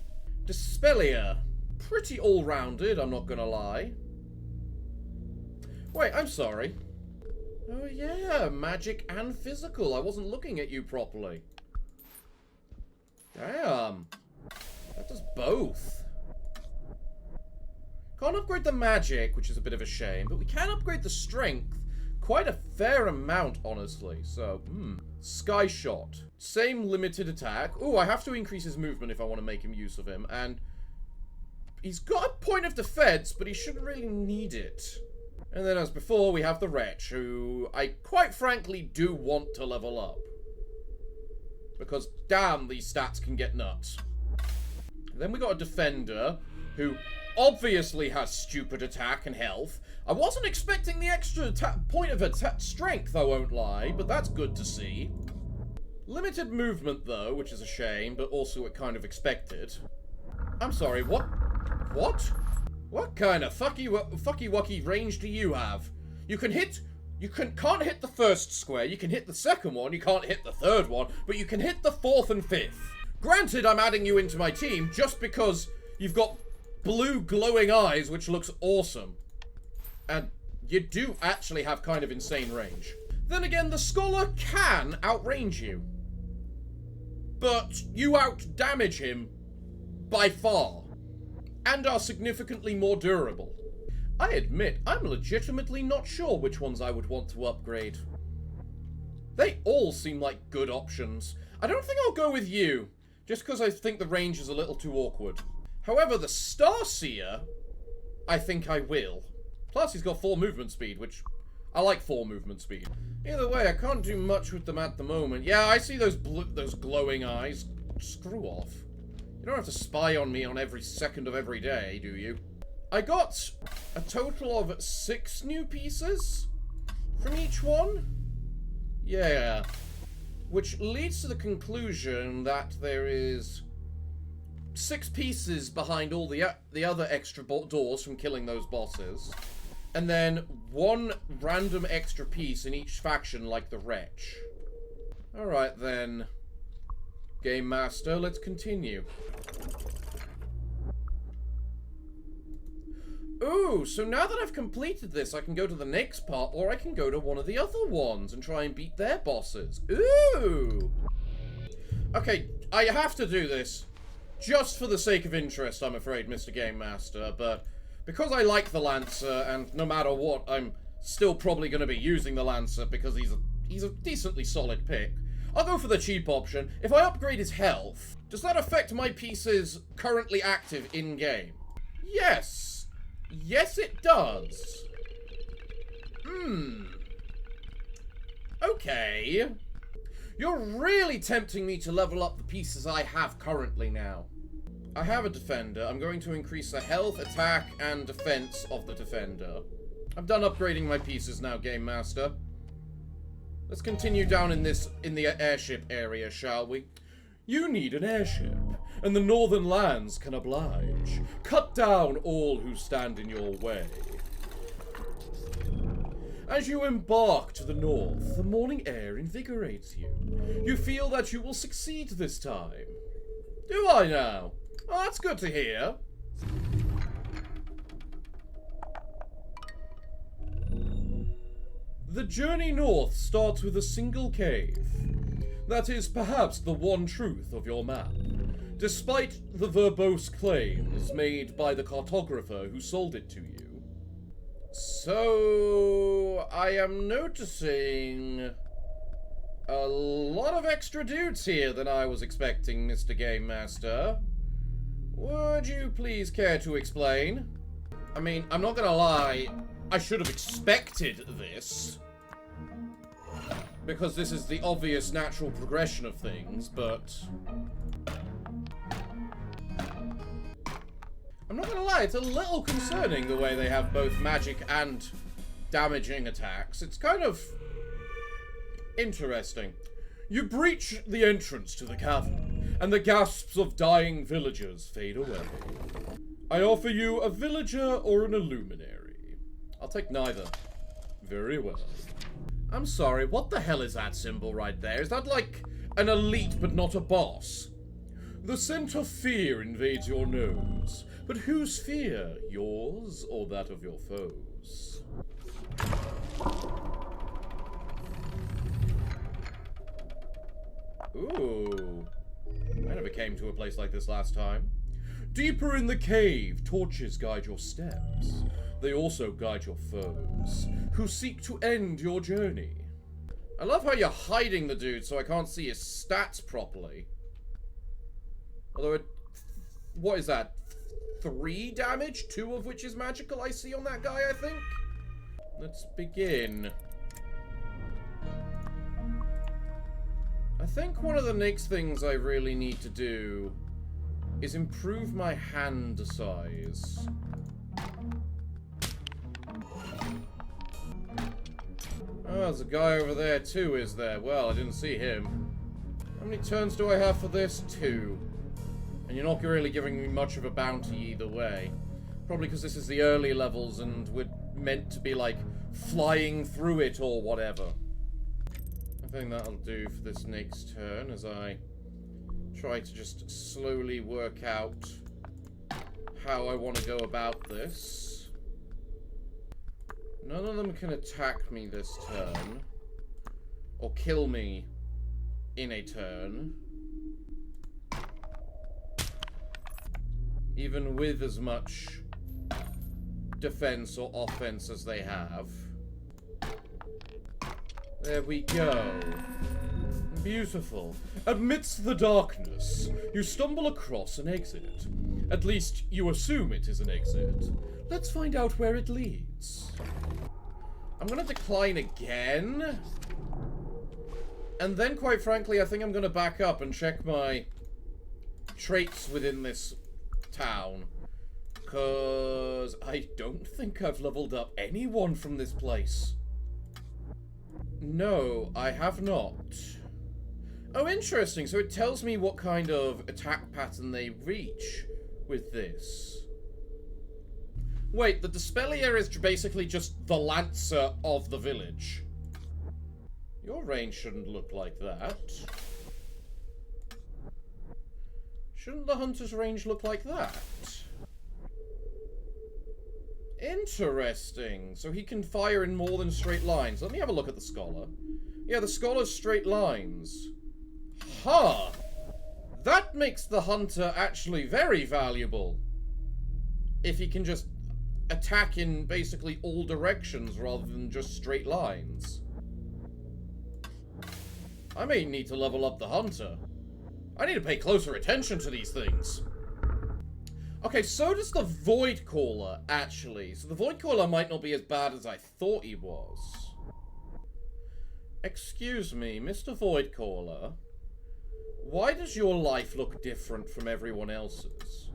Dispellier. Pretty all-rounded, I'm not gonna lie. Wait, I'm sorry. Oh yeah, magic and physical. I wasn't looking at you properly. Damn. That does both. Can't upgrade the magic, which is a bit of a shame, but we can upgrade the strength. Quite a fair amount, honestly. So, Sky Shot. Same limited attack. Oh, I have to increase his movement if I want to make him use of him. And he's got a point of defense, but he shouldn't really need it. And then as before, we have the Wretch, who I quite frankly do want to level up. Because damn, these stats can get nuts. Then we got a Defender, who obviously has stupid attack and health. I wasn't expecting the extra point of strength, I won't lie, but that's good to see. Limited movement, though, which is a shame, but also it kind of expected. I'm sorry, what? What? What kind of fucky-wucky range do you have? You can hit... You can't hit the first square, you can hit the second one, you can't hit the third one, but you can hit the 4th and 5th. Granted, I'm adding you into my team just because you've got blue glowing eyes, which looks awesome. And you do actually have kind of insane range. Then again, the Scholar can outrange you. But you outdamage him by far. And are significantly more durable. I admit, I'm legitimately not sure which ones I would want to upgrade. They all seem like good options. I don't think I'll go with you, just because I think the range is a little too awkward. However, the Starseer, I think I will. Plus, he's got 4 movement speed, which I like 4 movement speed. Either way, I can't do much with them at the moment. Yeah, I see those glowing eyes. Screw off. You don't have to spy on me on every second of every day, do you? I got a total of 6 new pieces from each one. Yeah. Which leads to the conclusion that there is 6 pieces behind all the other extra doors from killing those bosses. And then 1 random extra piece in each faction like the Wretch. Alright then. Game Master, let's continue. Ooh, so now that I've completed this, I can go to the next part, or I can go to one of the other ones and try and beat their bosses. Ooh! Okay, I have to do this. Just for the sake of interest, I'm afraid, Mr. Game Master, but because I like the Lancer, and no matter what, I'm still probably going to be using the Lancer because he's a decently solid pick. I'll go for the cheap option. If I upgrade his health, does that affect my pieces currently active in-game? Yes. Yes, it does. Okay. You're really tempting me to level up the pieces I have currently now. I have a defender. I'm going to increase the health, attack, and defense of the defender. I'm done upgrading my pieces now, Game Master. Let's continue down in the airship area, shall we? You need an airship, and the northern lands can oblige. Cut down all who stand in your way. As you embark to the north, the morning air invigorates you. You feel that you will succeed this time. Do I now? Oh, that's good to hear. The journey north starts with a single cave. That is perhaps the one truth of your map, despite the verbose claims made by the cartographer who sold it to you. So, I am noticing a lot of extra dudes here than I was expecting, Mr. Game Master. Would you please care to explain? I mean, I'm not gonna lie, I should have expected this, because this is the obvious natural progression of things, but I'm not gonna lie, it's a little concerning the way they have both magic and damaging attacks. It's kind of interesting. You breach the entrance to the cavern, and the gasps of dying villagers fade away. I offer you a villager or an illuminary. I'll take neither. Very well. I'm sorry, what the hell is that symbol right there? Is that like an elite but not a boss? The scent of fear invades your nose. But whose fear? Yours or that of your foes? Ooh. I never came to a place like this last time. Deeper in the cave, torches guide your steps. They also guide your foes, who seek to end your journey. I love how you're hiding the dude so I can't see his stats properly. Although what is that? 3 damage? 2 of which is magical I see on that guy, I think? Let's begin. I think one of the next things I really need to do is improve my hand size. Oh, there's a guy over there too, is there? Well, I didn't see him. How many turns do I have for this? 2. And you're not really giving me much of a bounty either way. Probably because this is the early levels and we're meant to be, like, flying through it or whatever. I think that'll do for this next turn as I try to just slowly work out how I want to go about this. None of them can attack me this turn, or kill me in a turn, even with as much defense or offense as they have. There we go. Beautiful. Amidst the darkness, you stumble across an exit. At least, you assume it is an exit. Let's find out where it leads. I'm gonna decline again. And then, quite frankly, I think I'm gonna back up and check my traits within this town. Because I don't think I've leveled up anyone from this place. No, I have not. Oh, interesting. So it tells me what kind of attack pattern they reach with this. Wait, the Dispellier is basically just the Lancer of the village. Your range shouldn't look like that. Shouldn't the Hunter's range look like that? Interesting. So he can fire in more than straight lines. Let me have a look at the scholar. Yeah, the scholar's straight lines. Huh. That makes the hunter actually very valuable. If he can just attack in basically all directions rather than just straight lines. I may need to level up the hunter. I need to pay closer attention to these things. Okay, so does the Void Caller, actually. So the Void Caller might not be as bad as I thought he was. Excuse me, Mr. Void Caller. Why does your life look different from everyone else's?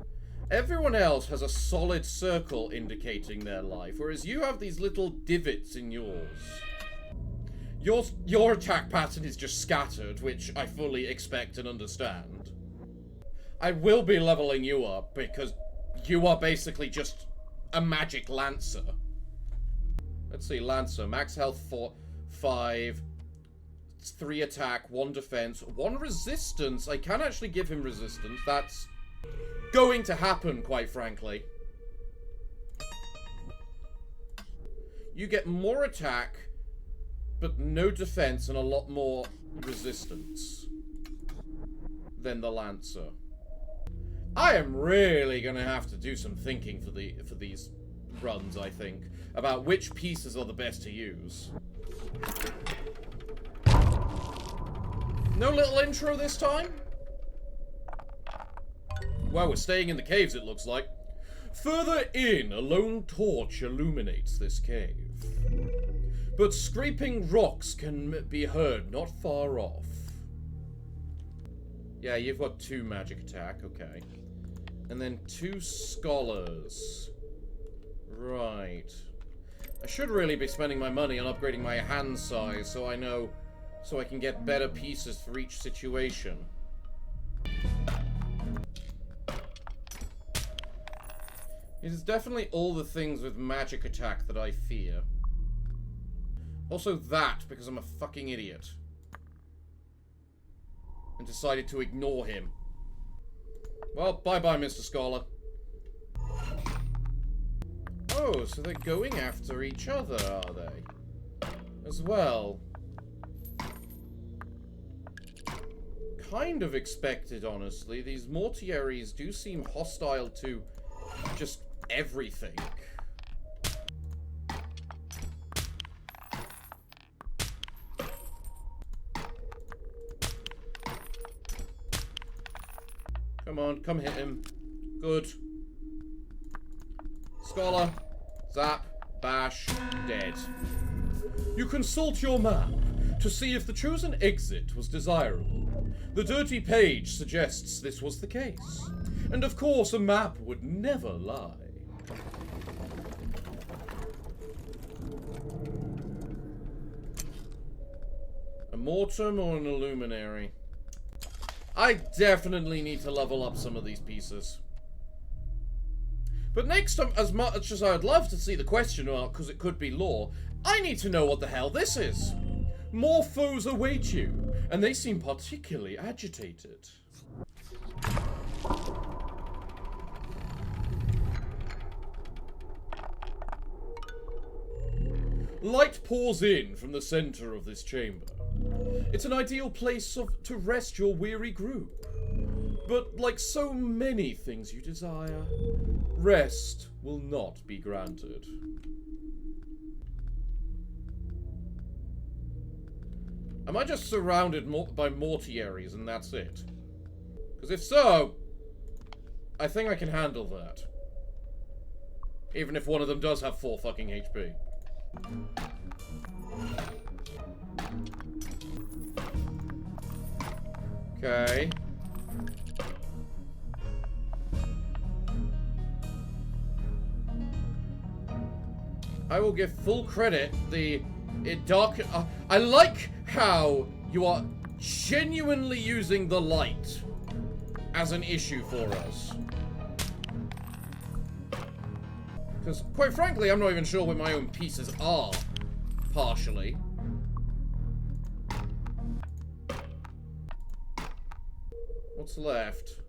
Everyone else has a solid circle indicating their life, whereas you have these little divots in yours. Your attack pattern is just scattered, which I fully expect and understand. I will be leveling you up, because you are basically just a magic Lancer. Let's see, Lancer, max health 5, 3 attack, 1 defense, 1 resistance. I can actually give him resistance. That's going to happen, quite frankly. You get more attack, but no defense and a lot more resistance than the Lancer. I am really gonna have to do some thinking for these runs, I think, about which pieces are the best to use. No little intro this time? Well, we're staying in the caves, it looks like. Further in, a lone torch illuminates this cave. But scraping rocks can be heard not far off. Yeah, you've got 2 magic attack, okay. And then 2 scholars. Right. I should really be spending my money on upgrading my hand size so I can get better pieces for each situation. It is definitely all the things with magic attack that I fear. Also that, because I'm a fucking idiot. And decided to ignore him. Well, bye-bye, Mr. Scholar. Oh, so they're going after each other, are they? As well. Kind of expected, honestly. These mortuaries do seem hostile to just everything. Come on, come hit him. Good. Scholar. Zap. Bash. Dead. You consult your map to see if the chosen exit was desirable. The dirty page suggests this was the case. And of course, a map would never lie. A mortem or an illuminary? I definitely need to level up some of these pieces. But next time, as much as I would love to see the question mark, because it could be lore, I need to know what the hell this is. More foes await you, and they seem particularly agitated. Light pours in from the center of this chamber. It's an ideal place to rest your weary group. But like so many things you desire, rest will not be granted. Am I just surrounded by mortuaries and that's it? Because if so, I think I can handle that. Even if one of them does have 4 fucking HP. Okay. I will give full credit. I like how you are genuinely using the light as an issue for us. Because, quite frankly, I'm not even sure where my own pieces are, partially. What's left?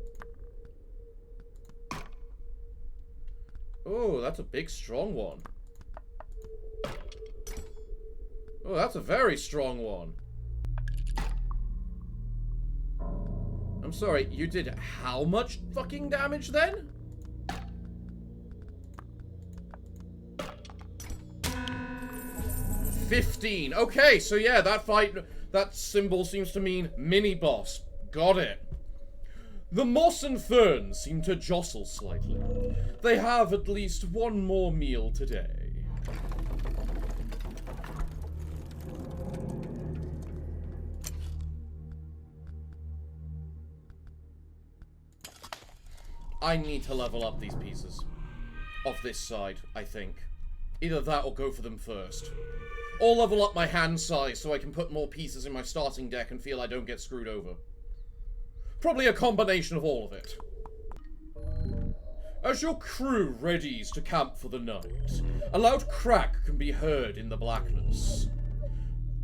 Oh, that's a big, strong one. Oh, that's a very strong one. I'm sorry, you did how much fucking damage then? $15. Okay, so yeah, that symbol seems to mean mini-boss. Got it. The moss and ferns seem to jostle slightly. They have at least one more meal today. I need to level up these pieces. Of this side, I think. Either that or go for them first. Or level up my hand size so I can put more pieces in my starting deck and feel I don't get screwed over. Probably a combination of all of it. As your crew readies to camp for the night, a loud crack can be heard in the blackness.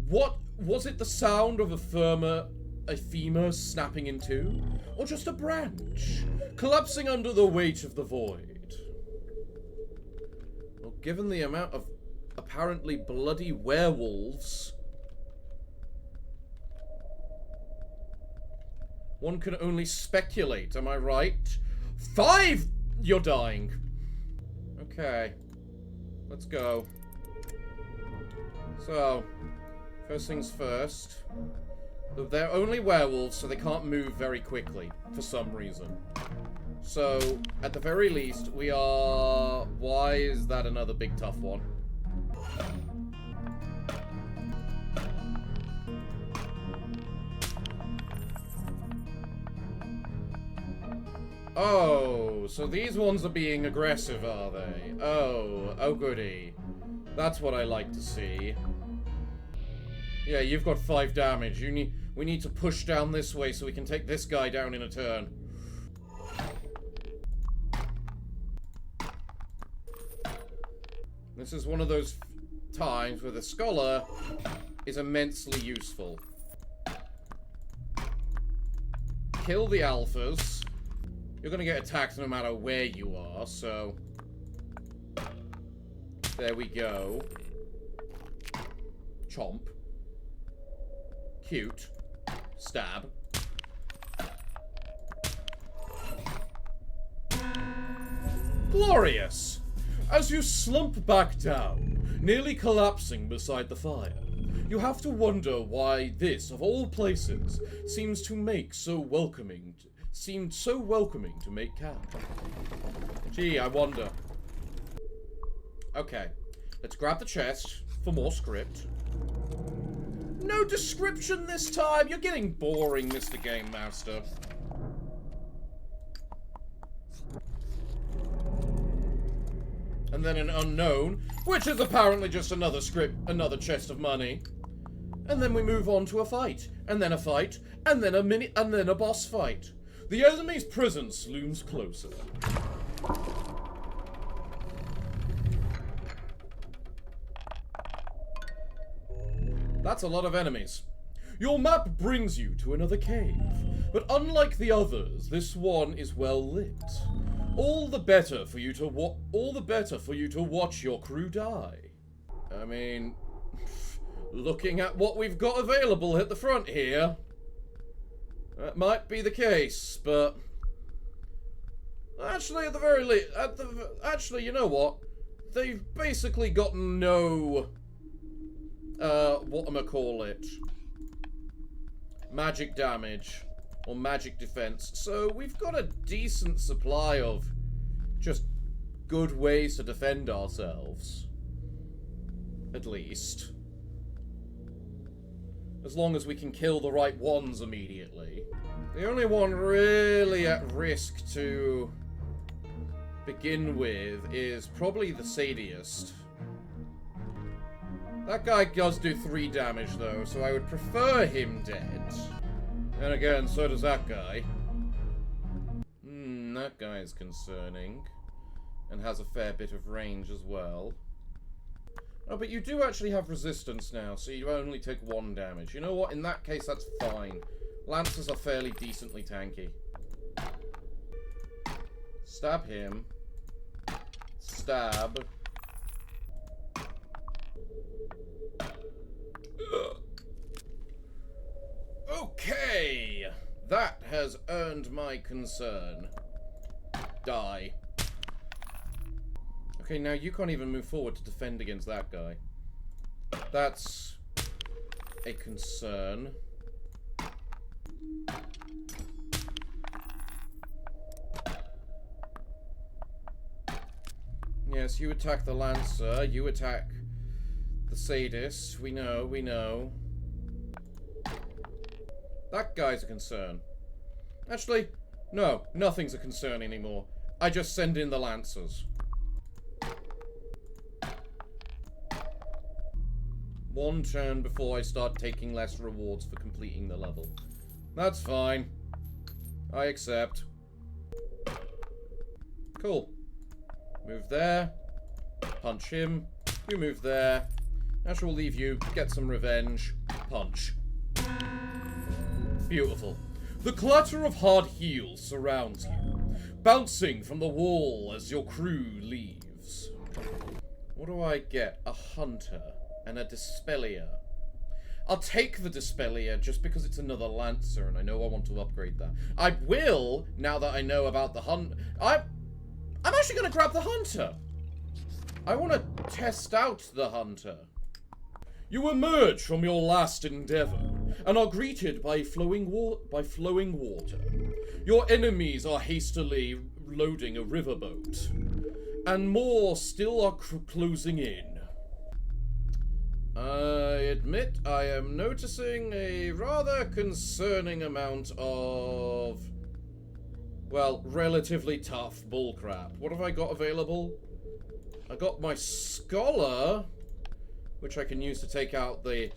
What was it, the sound of a femur snapping in two? Or just a branch, collapsing under the weight of the void? Well, given the amount of apparently bloody werewolves, one can only speculate, am I right? 5! You're dying. Okay. Let's go. So, first things first. They're only werewolves, so they can't move very quickly, for some reason. So, at the very least, we are... Why is that another big tough one? Oh, so these ones are being aggressive, are they? Oh goody. That's what I like to see. Yeah, you've got 5 damage. We need to push down this way so we can take this guy down in a turn. This is one of those times where the scholar is immensely useful. Kill the alphas. You're gonna get attacked no matter where you are, so... There we go. Chomp. Cute. Stab. Glorious! As you slump back down, nearly collapsing beside the fire, you have to wonder why this, of all places, seemed so welcoming to make camp. Gee, I wonder. Okay, let's grab the chest for more script. No description this time! You're getting boring, Mr. Game Master. And then an unknown, which is apparently just another another chest of money. And then we move on to a fight, and then a fight, and then a boss fight. The enemy's presence looms closer. That's a lot of enemies. Your map brings you to another cave, but unlike the others, this one is well lit. All the better for you to watch your crew die. I mean, looking at what we've got available at the front here, that might be the case, but actually, at the very least, actually, you know what? They've basically got no, whatchamacallit, magic damage or magic defense. So we've got a decent supply of just good ways to defend ourselves, at least. As long as we can kill the right ones immediately. The only one really at risk to begin with is probably the Sadiest. That guy does do 3 damage though, so I would prefer him dead. And again, so does that guy. That guy is concerning. And has a fair bit of range as well. Oh, but you do actually have resistance now, so you only take 1 damage. You know what? In that case, that's fine. Lancers are fairly decently tanky. Stab him. Stab. Okay. That has earned my concern. Die. Okay, now you can't even move forward to defend against that guy. That's a concern. Yes, you attack the Lancer, you attack the Sadist. We know, we know. That guy's a concern. Actually, no, nothing's a concern anymore. I just send in the Lancers. One turn before I start taking less rewards for completing the level. That's fine. I accept. Cool. Move there. Punch him. You move there. I shall leave you. Get some revenge. Punch. Beautiful. The clatter of hard heels surrounds you, bouncing from the wall as your crew leaves. What do I get? A hunter and a dispellier. I'll take the dispellier just because it's another lancer and I know I want to upgrade that. I will, now that I know about the hunt. I'm actually going to grab the hunter. I want to test out the hunter. You emerge from your last endeavor and are greeted by flowing water. Your enemies are hastily loading a riverboat, and more still are closing in. I admit I am noticing a rather concerning amount of, well, relatively tough bullcrap. What have I got available? I got my scholar, which I can use to take out the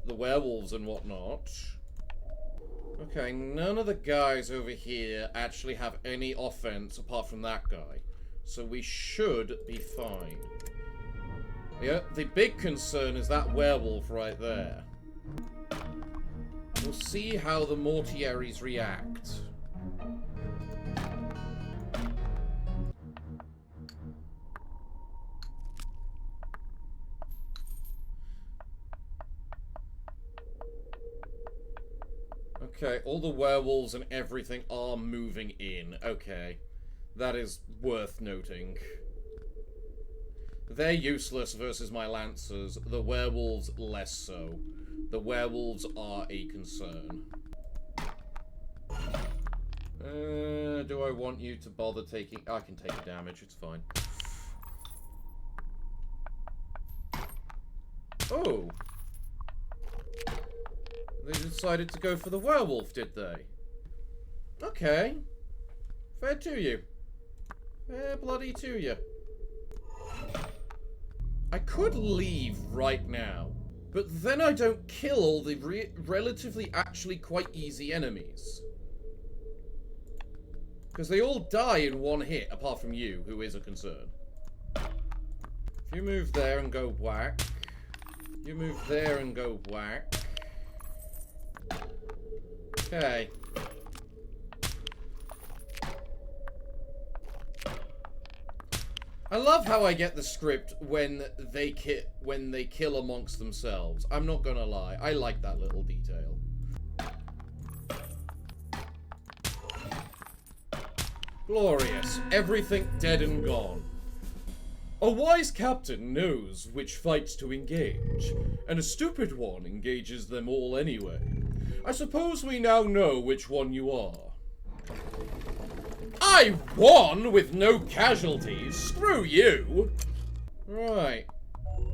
werewolves and whatnot. Okay, none of the guys over here actually have any offense apart from that guy. So we should be fine. Yeah, the big concern is that werewolf right there. We'll see how the mortuaries react. Okay, all the werewolves and everything are moving in. Okay. That is worth noting. They're useless versus my lancers. The werewolves, less so. The werewolves are a concern. Do I want you to bother taking... I can take damage, it's fine. Oh! They decided to go for the werewolf, did they? Okay. Fair to you. Fair bloody to you. I could leave right now, but then I don't kill all the relatively actually quite easy enemies. Because they all die in one hit, apart from you, who is a concern. If you move there and go whack. You move there and go whack. Okay. I love how I get the script when they kill amongst themselves. I'm not gonna lie. I like that little detail. Glorious. Everything dead and gone. A wise captain knows which fights to engage, and a stupid one engages them all anyway. I suppose we now know which one you are. I won with no casualties. Screw you. Right.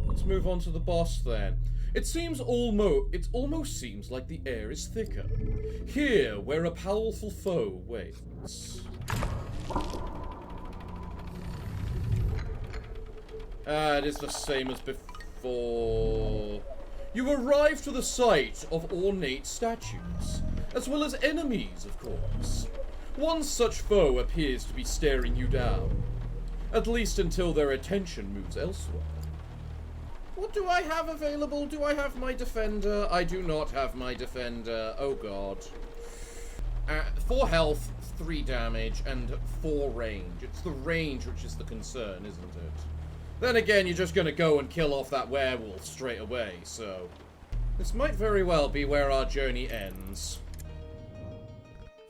Let's move on to the boss then. It almost seems like the air is thicker. Here, where a powerful foe waits. It is the same as before. You arrive to the site of ornate statues, as well as enemies, of course. One such foe appears to be staring you down, at least until their attention moves elsewhere. What do I have available? Do I have my defender? I do not have my defender. Oh god. 4 health, 3 damage and 4 range. It's the range which is the concern, isn't it? Then again, you're just going to go and kill off that werewolf straight away, so... This might very well be where our journey ends.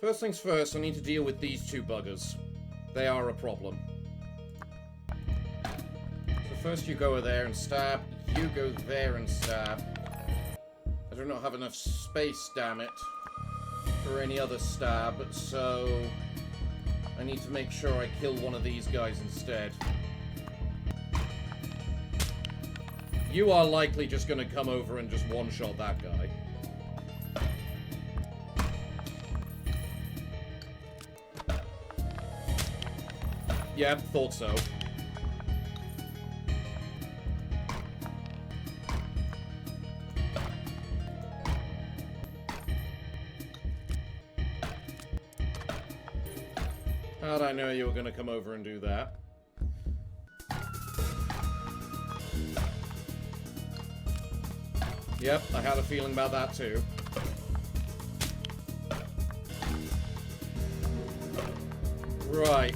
First things first, I need to deal with these 2 buggers. They are a problem. So first you go there and stab. You go there and stab. I do not have enough space, damn it, for any other stab, so I need to make sure I kill one of these guys instead. You are likely just going to come over and just one-shot that guy. Yep, thought so. How'd I know you were going to come over and do that? Yep, I had a feeling about that too. Right.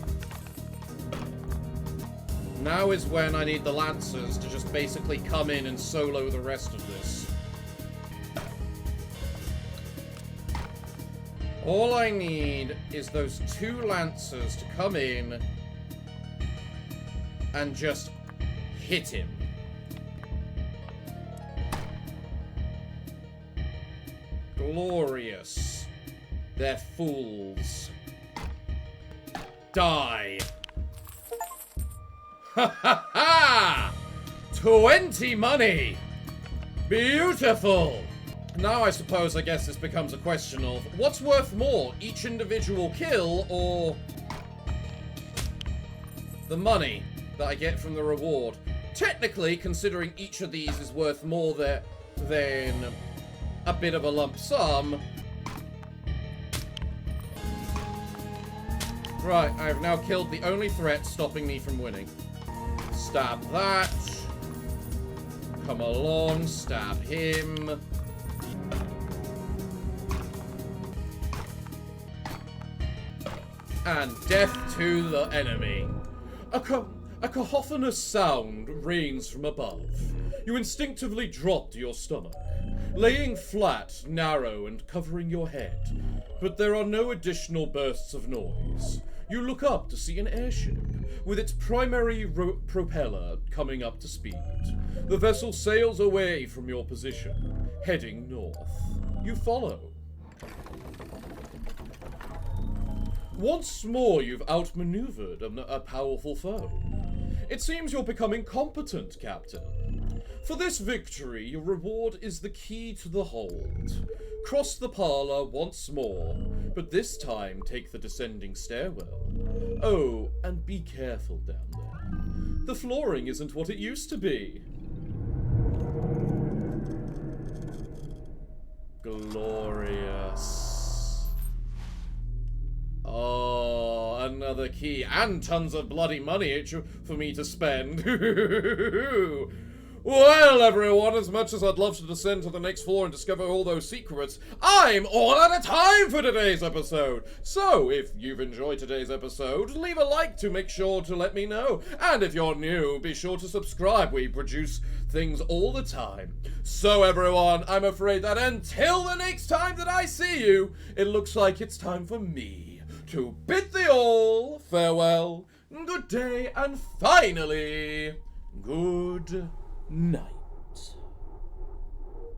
Now is when I need the Lancers to just basically come in and solo the rest of this. All I need is those 2 Lancers to come in and just hit him. Glorious. They're fools. Die. Ha ha ha! 20 money! Beautiful! Now I guess this becomes a question of what's worth more, each individual kill or the money that I get from the reward? Technically, considering each of these is worth more than a bit of a lump sum. Right, I have now killed the only threat stopping me from winning. Stab that. Come along, stab him. And death to the enemy. A cacophonous sound rains from above. You instinctively drop to your stomach, laying flat, narrow, and covering your head. But there are no additional bursts of noise. You look up to see an airship, with its primary propeller coming up to speed. The vessel sails away from your position, heading north. You follow. Once more, you've outmaneuvered a powerful foe. It seems you're becoming competent, Captain. For this victory, your reward is the key to the hold. Cross the parlor once more, but this time take the descending stairwell. Oh, and be careful down there. The flooring isn't what it used to be. Glorious. Oh, another key and tons of bloody money for me to spend. Well, everyone, as much as I'd love to descend to the next floor and discover all those secrets, I'm all out of time for today's episode. So, if you've enjoyed today's episode, leave a like to make sure to let me know. And if you're new, be sure to subscribe. We produce things all the time. So, everyone, I'm afraid that until the next time that I see you, it looks like it's time for me to bid thee all farewell, good day, and finally, good night.